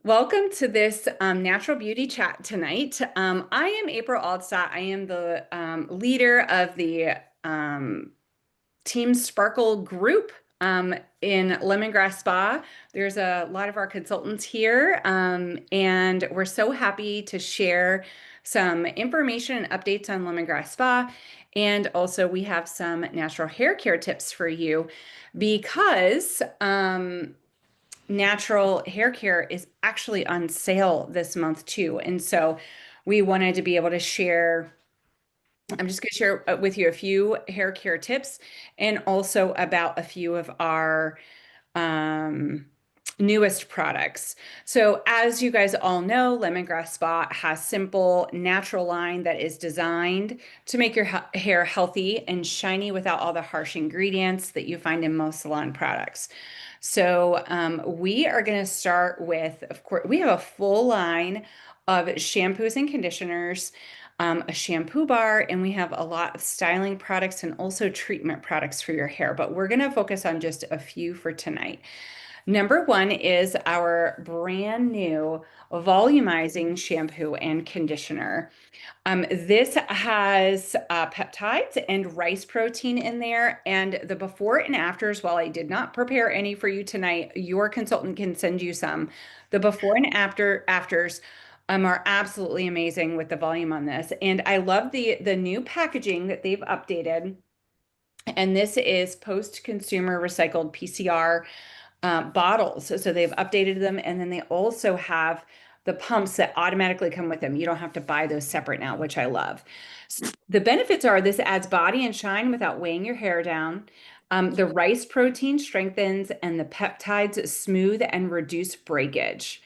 Welcome to this natural beauty chat tonight. I am April Aldstadt. I am the leader of the um, Team Sparkle group in Lemongrass Spa. There's a lot of our consultants here, and we're so happy to share some information and updates on Lemongrass Spa. And also, we have some natural hair care tips for you because natural hair care is actually on sale this month too. And so we wanted to be able to share. I'm just going to share with you a few hair care tips and also about a few of our um, newest products. So, as you guys all know, Lemongrass Spa has simple, natural line that is designed to make your hair healthy and shiny without all the harsh ingredients that you find in most salon products. So, we are going to start with, of course, we have a full line of shampoos and conditioners, a shampoo bar, and we have a lot of styling products and also treatment products for your hair. But we're going to focus on just a few for tonight. Number one is our brand new volumizing shampoo and conditioner. This has peptides and rice protein in there. And the before and afters, while I did not prepare any for you tonight, your consultant can send you some. The before and afters are absolutely amazing with the volume on this. And I love the new packaging that they've updated. And this is post-consumer recycled PCR bottles. So they've updated them, and then they also have the pumps that automatically come with them. You don't have to buy those separate now, which I love. The benefits are this adds body and shine without weighing your hair down. The rice protein strengthens, and the peptides smooth and reduce breakage.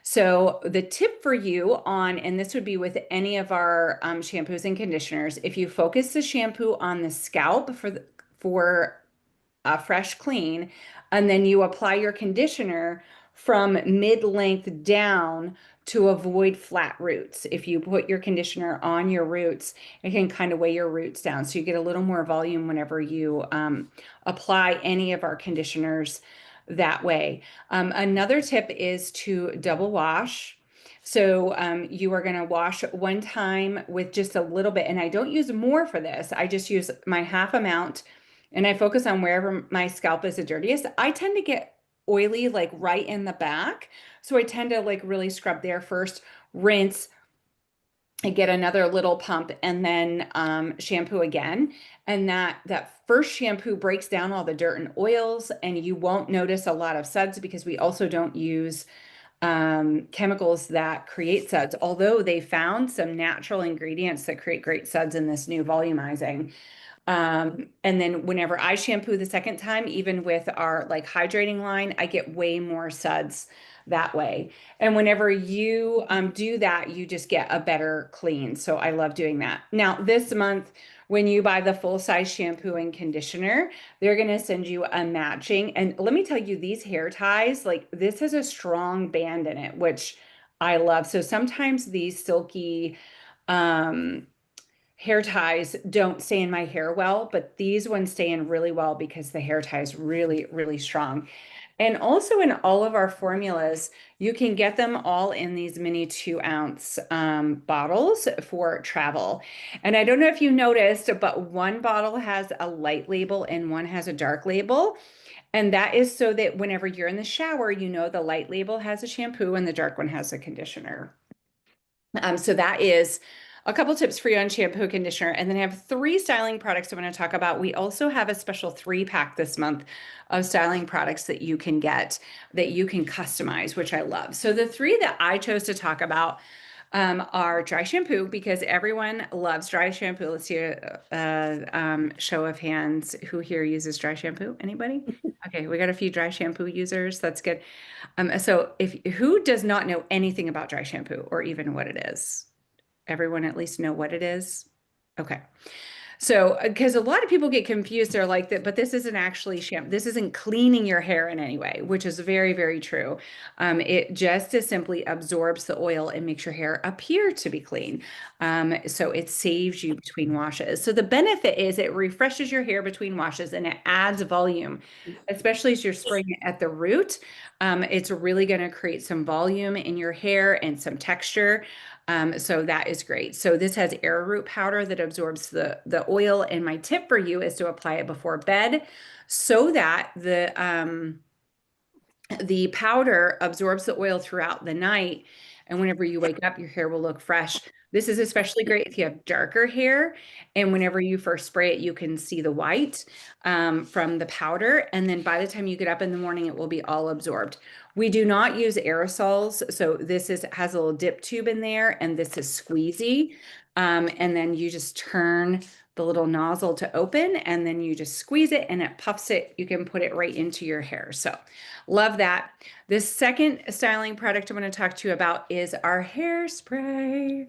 So the tip for you on, and this would be with any of our shampoos and conditioners, if you focus the shampoo on the scalp for a fresh clean, and then you apply your conditioner from mid-length down to avoid flat roots. If you put your conditioner on your roots, it can kind of weigh your roots down. So you get a little more volume whenever you apply any of our conditioners that way. Another tip is to double wash. So you are going to wash one time with just a little bit, and I don't use more for this. I just use my half amount and I focus on wherever my scalp is the dirtiest. I tend to get oily like right in the back. So I tend to like really scrub there first, rinse, and get another little pump and then shampoo again. And that first shampoo breaks down all the dirt and oils, and you won't notice a lot of suds because we also don't use chemicals that create suds, although they found some natural ingredients that create great suds in this new volumizing. And then whenever I shampoo the second time, even with our like hydrating line, I get way more suds that way. And whenever you do that, you just get a better clean. So I love doing that. Now, this month, when you buy the full size shampoo and conditioner, they're going to send you a matching. And let me tell you, these hair ties, like this has a strong band in it, which I love. So sometimes these silky, um, hair ties don't stay in my hair well, but these ones stay in really well because the hair tie is really, really strong. And also in all of our formulas, you can get them all in these mini 2 ounce bottles for travel. And I don't know if you noticed, but one bottle has a light label and one has a dark label. And that is so that whenever you're in the shower, you know the light label has a shampoo and the dark one has a conditioner. So that is a couple tips for you on shampoo conditioner. And then I have 3 styling products I want to talk about. We also have a special 3-pack this month of styling products that you can get that you can customize, which I love. So the 3 that I chose to talk about are dry shampoo because everyone loves dry shampoo. Let's see a show of hands. Who here uses dry shampoo? Anybody? Okay, we got a few dry shampoo users. That's good. So if who does not know anything about dry shampoo or even what it is? Everyone at least know what it is? Okay. So, because a lot of people get confused, they're like that, but this isn't actually shampoo. This isn't cleaning your hair in any way, which is very, very true. It just as simply absorbs the oil and makes your hair appear to be clean. So it saves you between washes. So the benefit is it refreshes your hair between washes and it adds volume, especially as you're spraying it at the root. It's really going to create some volume in your hair and some texture. So that is great. So this has arrowroot powder that absorbs the oil. And my tip for you is to apply it before bed so that the powder absorbs the oil throughout the night. And whenever you wake up, your hair will look fresh. This is especially great if you have darker hair. And whenever you first spray it, you can see the white from the powder. And then by the time you get up in the morning, it will be all absorbed. We do not use aerosols. So this has a little dip tube in there, and this is squeezy. And then you just turn the little nozzle to open, and then you just squeeze it and it puffs it. You can put it right into your hair. So love that. The second styling product I'm going to talk to you about is our hairspray.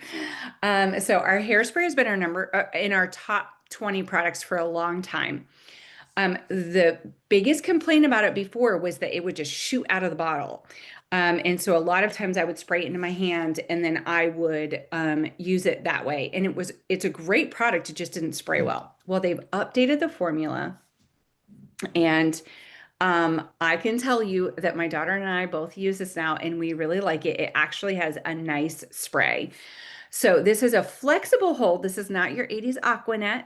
So our hairspray has been our number in our top 20 products for a long time. The biggest complaint about it before was that it would just shoot out of the bottle. And so a lot of times I would spray it into my hand and then I would use it that way. And it's a great product. It just didn't spray well. Well, they've updated the formula, and I can tell you that my daughter and I both use this now and we really like it. It actually has a nice spray. So this is a flexible hold. This is not your 80s Aquanet,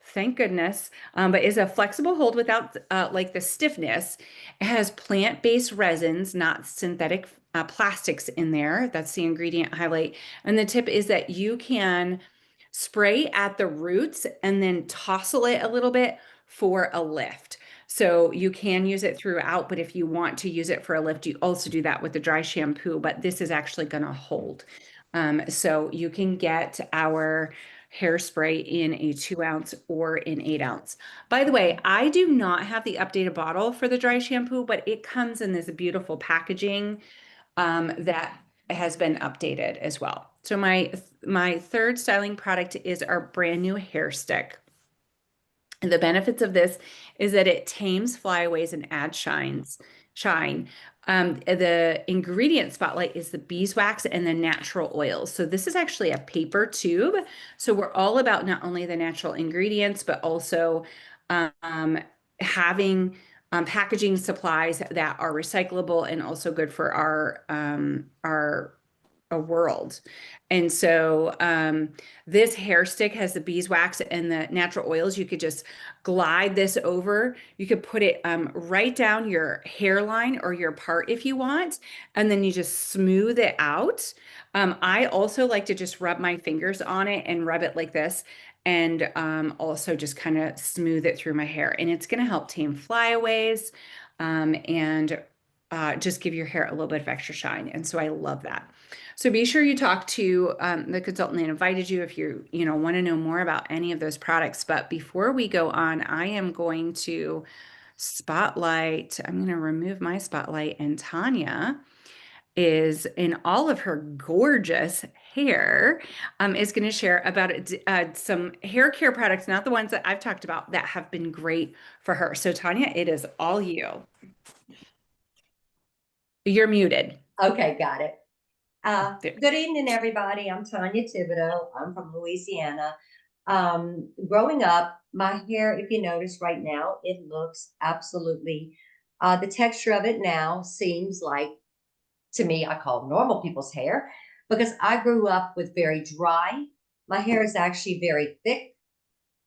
thank goodness, but is a flexible hold without like the stiffness. It has plant-based resins, not synthetic plastics in there. That's the ingredient highlight. And the tip is that you can spray at the roots and then tousle it a little bit for a lift. So you can use it throughout, but if you want to use it for a lift, you also do that with the dry shampoo, but this is actually going to hold. So you can get our hairspray in a 2 ounce or an 8 ounce. By the way, I do not have the updated bottle for the dry shampoo, but it comes in this beautiful packaging that has been updated as well. So my third styling product is our brand new hair stick. The benefits of this is that it tames flyaways and adds shine. The ingredient spotlight is the beeswax and the natural oils. So this is actually a paper tube. So we're all about not only the natural ingredients, but also having packaging supplies that are recyclable and also good for our a world. And so this hair stick has the beeswax and the natural oils. You could just glide this over. You could put it right down your hairline or your part if you want, and then you just smooth it out. I also like to just rub my fingers on it and rub it like this, and also just kind of smooth it through my hair. And it's going to help tame flyaways and just give your hair a little bit of extra shine. And so I love that. So be sure you talk to the consultant that invited you if you want to know more about any of those products. But before we go on, I am going to I'm going to remove my spotlight, and Tanya is in all of her gorgeous hair, is going to share about some hair care products, not the ones that I've talked about, that have been great for her. So Tanya, it is all you. You're muted. Okay, got it. Good evening, everybody. I'm Tanya Thibodeau. I'm from Louisiana. Growing up, my hair, if you notice right now, it looks absolutely, the texture of it now seems like, to me, I call normal people's hair because I grew up with very dry. My hair is actually very thick.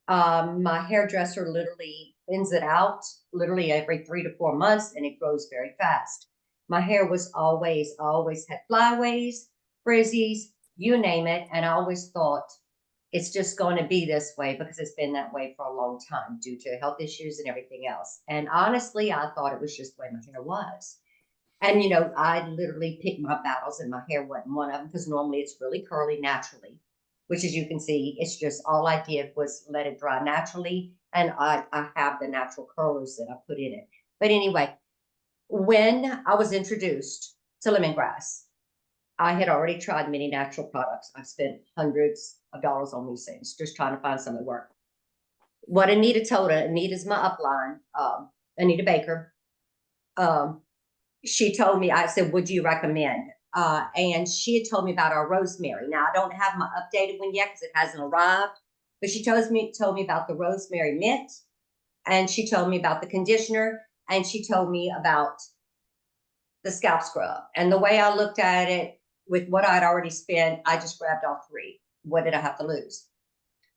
My hairdresser literally thins it out literally every 3 to 4 months, and it grows very fast. My hair was always had flyaways, frizzies, you name it. And I always thought it's just going to be this way because it's been that way for a long time due to health issues and everything else. And honestly, I thought it was just the way my hair was. And, I literally picked my battles, and my hair wasn't one of them because normally it's really curly naturally, which, as you can see, it's just all I did was let it dry naturally. And I have the natural curlers that I put in it. But anyway, when I was introduced to lemongrass, I had already tried many natural products. I spent hundreds of dollars on these things just trying to find some that work. what Anita told her, Anita's my upline, Anita Baker. Um, she told me, I said, would you recommend? And she had told me about our rosemary. Now I don't have my updated one yet because it hasn't arrived, but she told me about the rosemary mint, and she told me about the conditioner, and she told me about the scalp scrub. And the way I looked at it, with what I'd already spent, I just grabbed all three. What did I have to lose?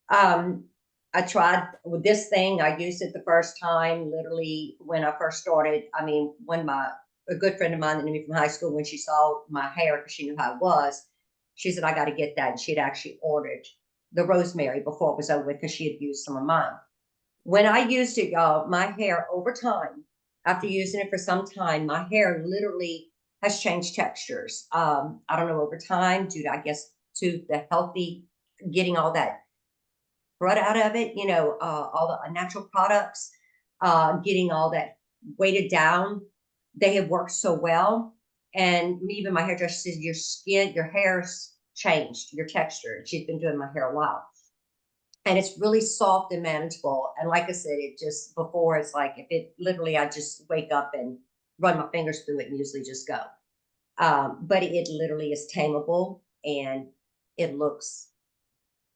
Um, I tried with this thing. I used it the first time, literally when I first started. I mean, when a good friend of mine that knew me from high school, when she saw my hair, because she knew how it was, she said, I got to get that. And she had actually ordered the rosemary before it was over with because she had used some of mine. When I used it, y'all, my hair over time, after using it for some time, my hair literally has changed textures. I don't know, over time, due to, I guess, to the healthy, getting all that brought out of it, all the natural products, getting all that weighted down. They have worked so well. And even my hairdresser says, your skin, your hair's changed, your texture. She's been doing my hair a while. And it's really soft and manageable. And like I said, it just before it's like if it literally I just wake up and run my fingers through it and usually just go. But it literally is tameable and it looks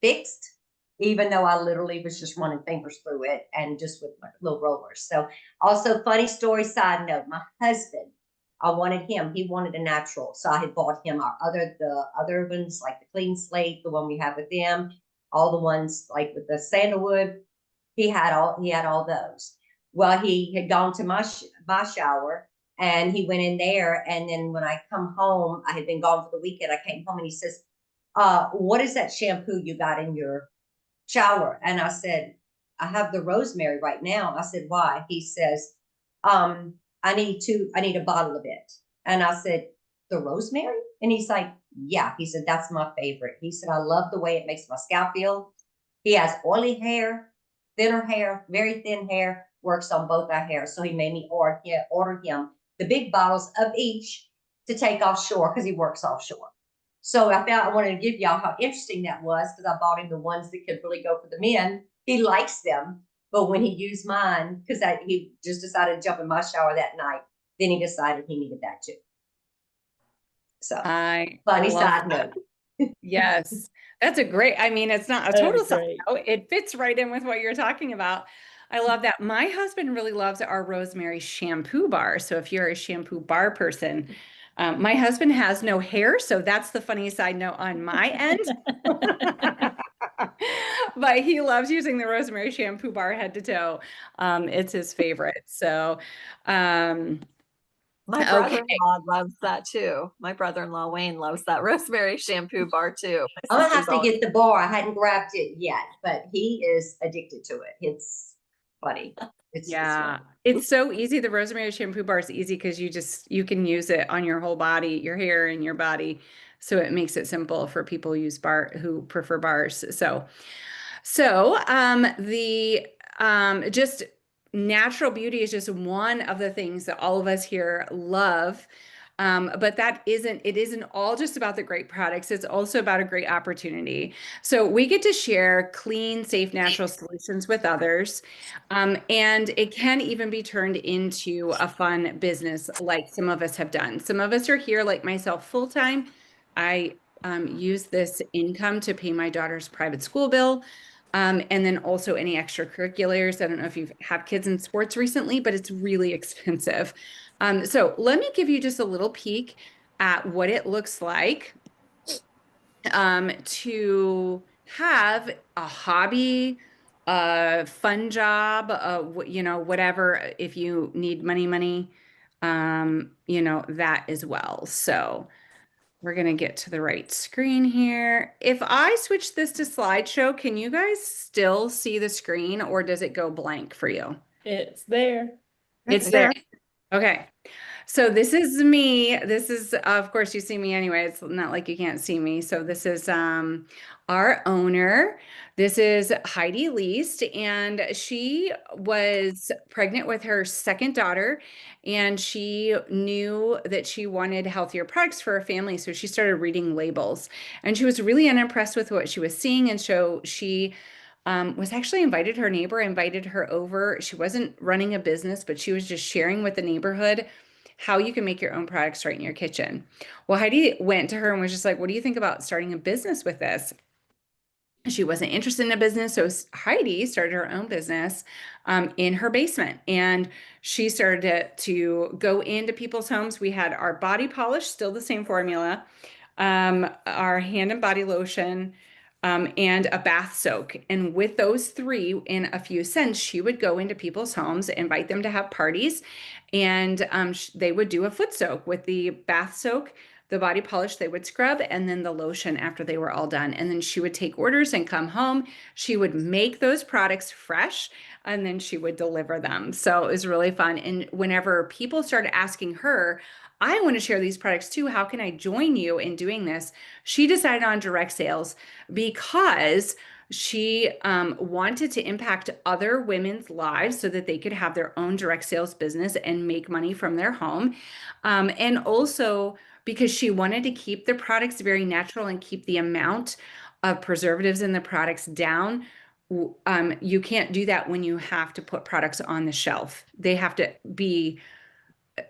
fixed, even though I literally was just running fingers through it and just with my little rollers. So also funny story side note, my husband, he wanted a natural. So I had bought him the other ones, like the clean slate, the one we have with them, all the ones like with the sandalwood. He had all those. Well, he had gone to my shower and he went in there. And then when I come home, I had been gone for the weekend. I came home and he says, what is that shampoo you got in your shower? And I said, I have the rosemary right now. I said, why? He says, I need a bottle of it. And I said, the rosemary? And he's like, yeah. He said, that's my favorite. He said, I love the way it makes my scalp feel. He has oily hair, thinner hair, very thin hair, works on both our hair. So he made me order him the big bottles of each to take offshore because he works offshore. So I wanted to give y'all how interesting that was because I bought him the ones that could really go for the men. He likes them, but when he used mine, because he just decided to jump in my shower that night, then he decided he needed that too. So I funny love side that. note. Yes, that's a great, I mean, it's not a That total is side great. note. It fits right in with what you're talking about. I love that. My husband really loves our rosemary shampoo bar. So if you're a shampoo bar person, my husband has no hair, so that's the funny side note on my end. But he loves using the rosemary shampoo bar head to toe. It's his favorite. So, um, My okay. brother-in-law loves that too. My brother-in-law Wayne loves that rosemary shampoo bar too. I'm My gonna have sister's to always get the bar. I hadn't grabbed it yet, but he is addicted to it. It's funny. It's Yeah, funny. it's so easy. The rosemary shampoo bar is easy because you can use it on your whole body, your hair and your body. So it makes it simple for people who prefer bars. The just natural beauty is just one of the things that all of us here love. But it isn't all just about the great products. It's also about a great opportunity. So we get to share clean, safe, natural solutions with others. And it can even be turned into a fun business like some of us have done. Some of us are here, like myself, full time. I use this income to pay my daughter's private school bill. And then also any extracurriculars. I don't know if you have kids in sports recently, but it's really expensive. So let me give you just a little peek at what it looks like to have a hobby, a fun job, whatever, if you need money, that as well. So we're going to get to the right screen here. If I switch this to slideshow, can you guys still see the screen or does it go blank for you? it's there. It's It's there. there. Okay. So this is me. This is, of course, you see me anyway. It's not like you can't see me. So this is our owner. This is Heidi Least, and she was pregnant with her second daughter, and she knew that she wanted healthier products for her family. So she started reading labels, and she was really unimpressed with what she was seeing, and so she was actually her neighbor invited her over. She wasn't running a business, but she was just sharing with the neighborhood how you can make your own products right in your kitchen. Well, Heidi went to her and was just like, what do you think about starting a business with this? She wasn't interested in a business. So Heidi started her own business in her basement. And she started to go into people's homes. We had our body polish, still the same formula, our hand and body lotion, and a bath soak. And with those three, in a few cents, she would go into people's homes, invite them to have parties, and they would do a foot soak with the bath soak, the body polish they would scrub, and then the lotion after they were all done. And then she would take orders and come home. She would make those products fresh and then she would deliver them. So it was really fun. And whenever people started asking her, I want to share these products too. How can I join you in doing this? She decided on direct sales because she wanted to impact other women's lives so that they could have their own direct sales business and make money from their home. And also, because she wanted to keep the products very natural and keep the amount of preservatives in the products down. You can't do that when you have to put products on the shelf. They have to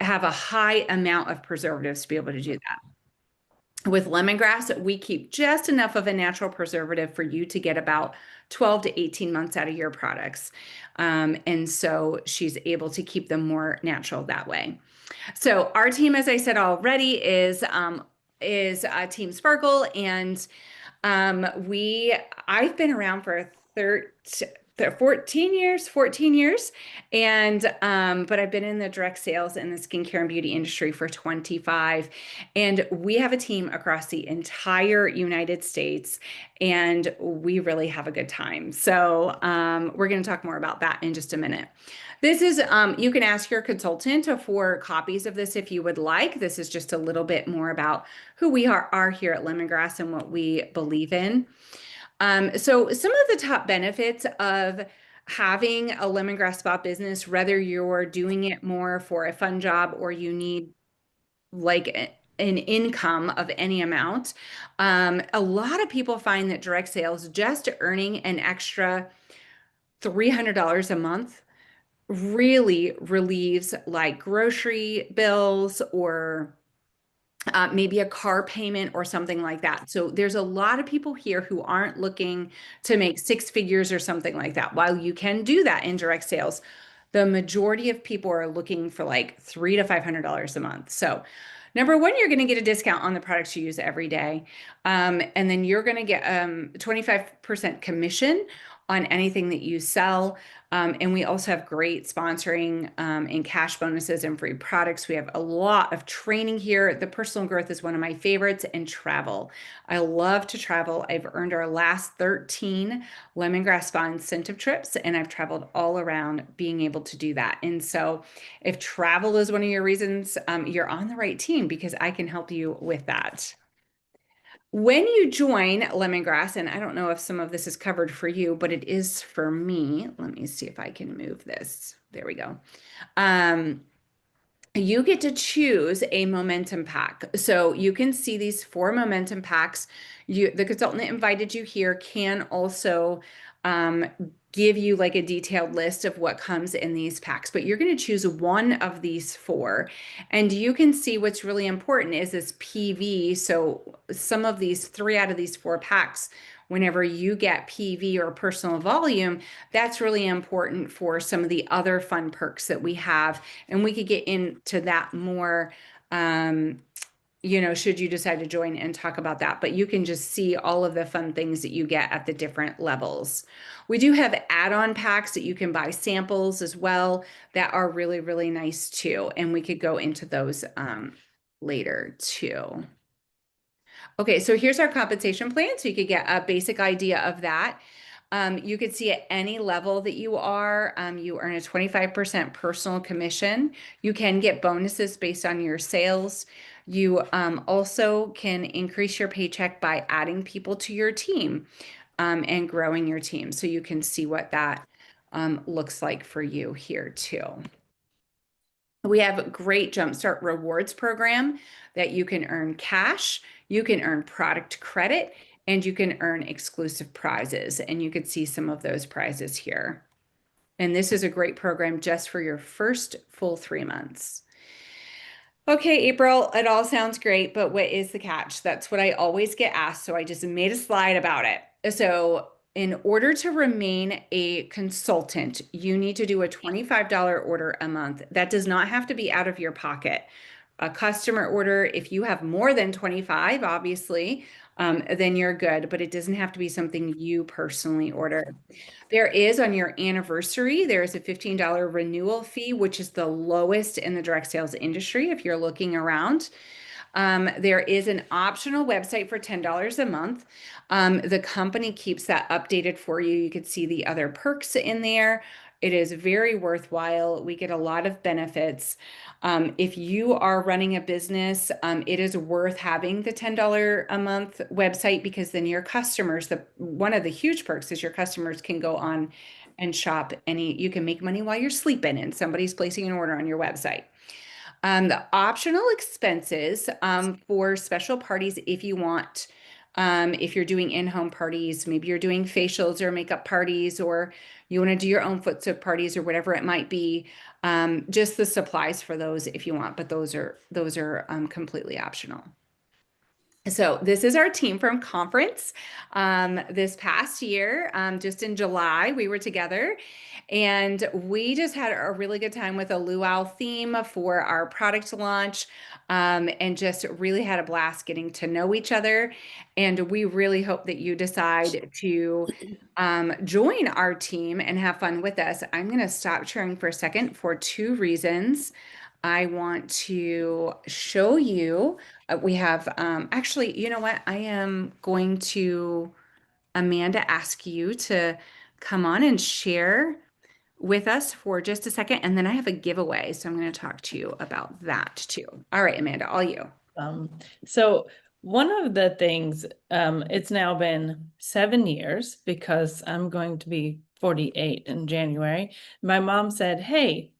have a high amount of preservatives to be able to do that. With lemongrass, we keep just enough of a natural preservative for you to get about 12 to 18 months out of your products. And so she's able to keep them more natural that way. So our team, as I said already, is Team Sparkle, and I've been around for 14 years, and but I've been in the direct sales in the skincare and beauty industry for 25, and we have a team across the entire United States, and we really have a good time. So we're going to talk more about that in just a minute. This is, you can ask your consultant for copies of this if you would like. This is just a little bit more about who we are here at Lemongrass and what we believe in. So some of the top benefits of having a lemongrass spa business, whether you're doing it more for a fun job or you need like an income of any amount, a lot of people find that direct sales, just earning an extra $300 a month, really relieves like grocery bills or maybe a car payment or something like that. So there's a lot of people here who aren't looking to make six figures or something like that. While you can do that in direct sales, the majority of people are looking for like $300 to $500 a month. So number one, you're going to get a discount on the products you use every day. And then you're going to get 25% commission on anything that you sell. And we also have great sponsoring and cash bonuses and free products. We have a lot of training here. The personal growth is one of my favorites, and travel. I love to travel. I've earned our last 13 Lemongrass Spa incentive trips, and I've traveled all around being able to do that. And so if travel is one of your reasons, you're on the right team because I can help you with that. When you join Lemongrass, and I don't know if some of this is covered for you, but it is for me. Let me see if I can move this. There we go. You get to choose a momentum pack. So you can see these 4 momentum packs. The consultant that invited you here can also give you like a detailed list of what comes in these packs, but you're going to choose one of these 4. And you can see what's really important is this PV. So some of these 3 out of these 4 packs, whenever you get PV or personal volume, that's really important for some of the other fun perks that we have. And we could get into that more, should you decide to join and talk about that. But you can just see all of the fun things that you get at the different levels. We do have add-on packs that you can buy samples as well that are really, really nice too. And we could go into those later too. Okay, so here's our compensation plan. So you could get a basic idea of that. You could see at any level that you are, you earn a 25% personal commission. You can get bonuses based on your sales. You also can increase your paycheck by adding people to your team and growing your team. So you can see what that looks like for you here too. We have a great Jumpstart rewards program that you can earn cash, you can earn product credit, and you can earn exclusive prizes. And you could see some of those prizes here. And this is a great program just for your first full 3 months. Okay, April, it all sounds great, but what is the catch? That's what I always get asked. So I just made a slide about it. So, in order to remain a consultant, you need to do a $25 order a month. That does not have to be out of your pocket. A customer order, if you have more than 25, obviously, then you're good, but it doesn't have to be something you personally order. There is on your anniversary, there's a $15 renewal fee, which is the lowest in the direct sales industry if you're looking around. There is an optional website for $10 a month. The company keeps that updated for you. You can see the other perks in there. It is very worthwhile. We get a lot of benefits. If you are running a business, it is worth having the $10 a month website because then your customers, one of the huge perks is your customers can go on and shop you can make money while you're sleeping and somebody's placing an order on your website. The optional expenses for special parties, if you want, if you're doing in-home parties, maybe you're doing facials or makeup parties, or you want to do your own foot soak parties or whatever it might be, just the supplies for those if you want, but those are completely optional. So this is our team from conference. This past year, just in July, we were together and we just had a really good time with a luau theme for our product launch, and just really had a blast getting to know each other. And we really hope that you decide to join our team and have fun with us. I'm going to stop sharing for a second for 2 reasons. I want to show you. We have, actually, you know what? I am going to, Amanda, ask you to come on and share with us for just a second. And then I have a giveaway. So I'm going to talk to you about that too. All right, Amanda, all you. Um, so one of the things, it's now been 7 years because I'm going to be 48 in January. My mom said, hey,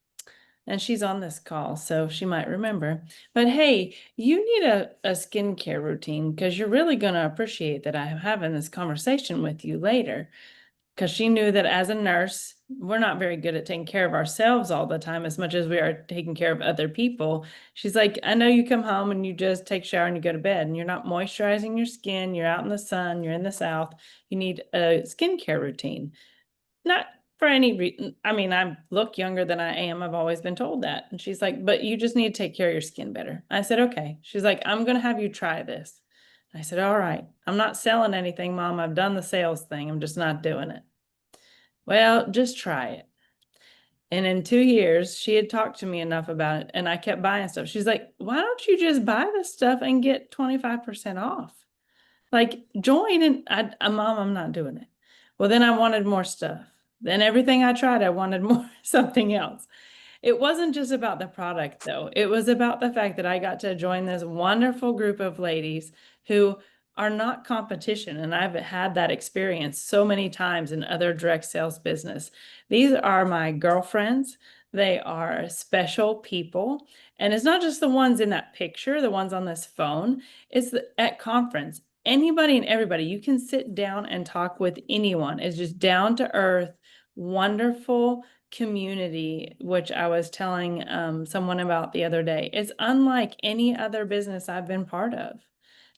and she's on this call, so she might remember, but hey, you need a skincare routine because you're really going to appreciate that I'm having this conversation with you later. Because she knew that as a nurse, we're not very good at taking care of ourselves all the time as much as we are taking care of other people. She's like, I know you come home and you just take a shower and you go to bed and you're not moisturizing your skin. You're out in the sun, you're in the South. You need a skincare routine. Not for any reason. I mean, I look younger than I am. I've always been told that. And she's like, but you just need to take care of your skin better. I said, okay. She's like, I'm going to have you try this. I said, all right, I'm not selling anything, Mom. I've done the sales thing. I'm just not doing it. Well, just try it. And in 2 years, she had talked to me enough about it and I kept buying stuff. She's like, why don't you just buy this stuff and get 25% off? Like join and Mom, I'm not doing it. Well, then I wanted more stuff. Then everything I tried, I wanted more something else. It wasn't just about the product though. It was about the fact that I got to join this wonderful group of ladies who are not competition. And I've had that experience so many times in other direct sales business. These are my girlfriends. They are special people. And it's not just the ones in that picture, the ones on this phone. It's at conference. Anybody and everybody, you can sit down and talk with anyone. It's just down to earth, wonderful community, which I was telling someone about the other day. It's unlike any other business I've been part of.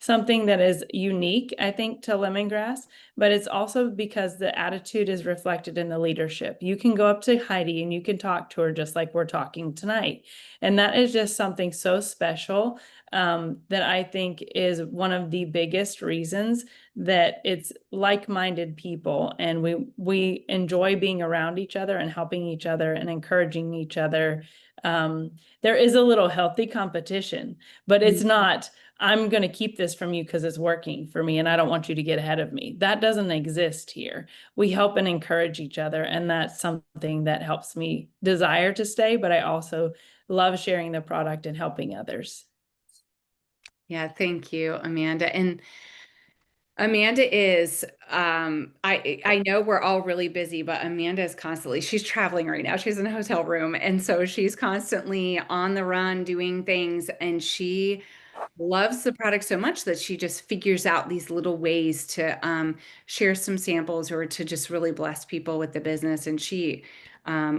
Something that is unique, I think, to Lemongrass, but it's also because the attitude is reflected in the leadership. You can go up to Heidi and you can talk to her just like we're talking tonight. And that is just something so special that I think is one of the biggest reasons that it's like-minded people and we enjoy being around each other and helping each other and encouraging each other. There is a little healthy competition, but it's not, I'm going to keep this from you because it's working for me and I don't want you to get ahead of me. That doesn't exist here. We help and encourage each other, and that's something that helps me desire to stay, but I also love sharing the product and helping others. Yeah, thank you, Amanda. And Amanda is, I know we're all really busy, but Amanda is constantly, she's traveling right now. She's in a hotel room. And so she's constantly on the run doing things. And she loves the product so much that she just figures out these little ways to share some samples or to just really bless people with the business and she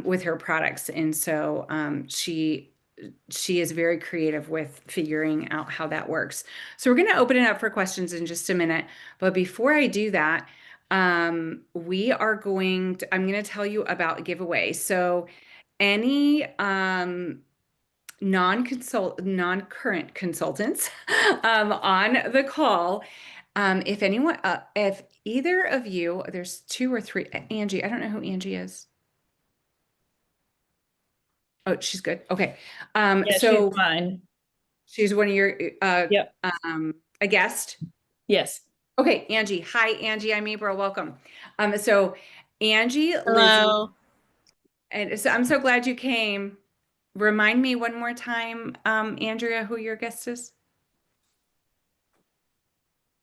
with her products. And so she is very creative with figuring out how that works. So we're going to open it up for questions in just a minute. But before I do that, I'm going to tell you about a giveaway. So any non-current consultants on the call, if either of you, there's two or three, Angie, I don't know who Angie is. Oh, she's good. Okay. Yeah, So she's mine. she's one of your Yep. a guest. Yes. Okay, Angie. Hi, Angie. I'm April. Welcome. So Angie, Lizzie, Hello. and so I'm so glad you came. Remind me one more time, Andrea, who your guest is.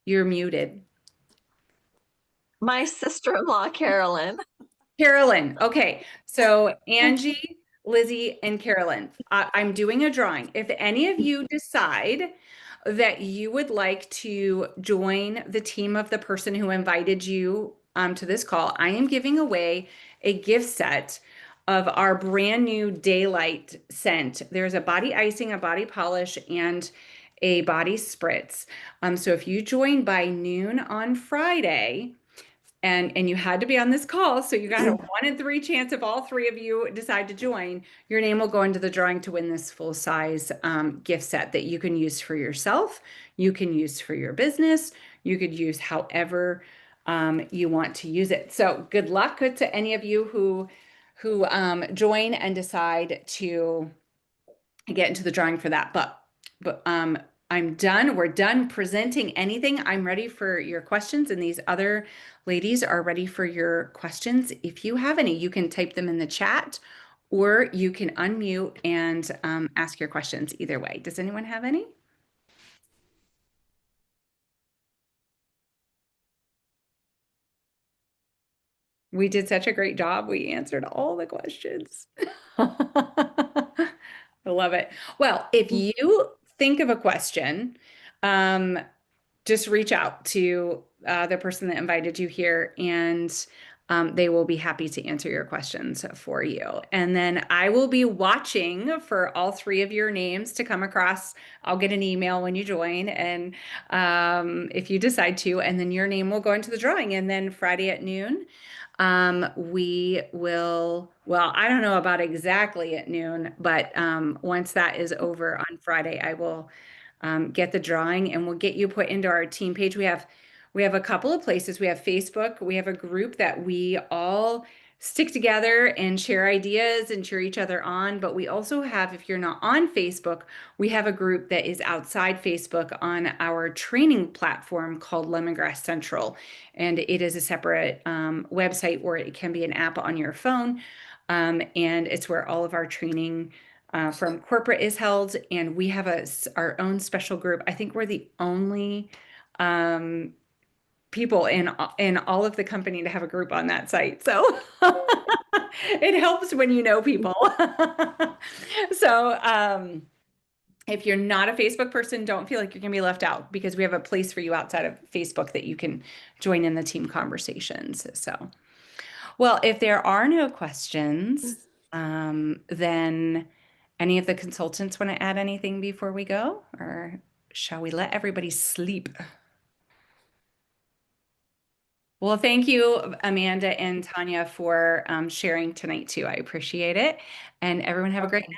You're muted. My sister-in-law, Carolyn. Carolyn. Okay. So Angie, Lizzie, and Carolyn. I'm doing a drawing. If any of you decide that you would like to join the team of the person who invited you to this call, I am giving away a gift set of our brand new Daylight scent. There's a body icing, a body polish, and a body spritz. So if you join by noon on Friday, and you had to be on this call, so you got a 1 in 3 chance if all three of you decide to join, your name will go into the drawing to win this full size gift set that you can use for yourself, you can use for your business, you could use however you want to use it. So good luck to any of you who join and decide to get into the drawing for that. But I'm done. We're done presenting anything. I'm ready for your questions, and these other ladies are ready for your questions. If you have any, you can type them in the chat or you can unmute and ask your questions either way. Does anyone have any? We did such a great job. We answered all the questions. I love it. Well, if you think of a question, just reach out to the person that invited you here and they will be happy to answer your questions for you. And then I will be watching for all three of your names to come across. I'll get an email when you join and if you decide to, and then your name will go into the drawing. And then Friday at noon, we will, well, I don't know about exactly at noon, but once that is over on Friday, I will get the drawing and we'll get you put into our team page. We have a couple of places. We have Facebook. We have a group that we all stick together and share ideas and cheer each other on. But we also have, if you're not on Facebook, we have a group that is outside Facebook on our training platform called Lemongrass Central. And it is a separate website, or it can be an app on your phone. And it's where all of our training from corporate is held, and we have our own special group. I think we're the only people in all of the company to have a group on that site. So it helps when you know people. So if you're not a Facebook person, don't feel like you're going to be left out because we have a place for you outside of Facebook that you can join in the team conversations. So, well, if there are no questions, then any of the consultants want to add anything before we go, or shall we let everybody sleep? Well, thank you, Amanda and Tanya, for sharing tonight too. I appreciate it. And everyone have a great night.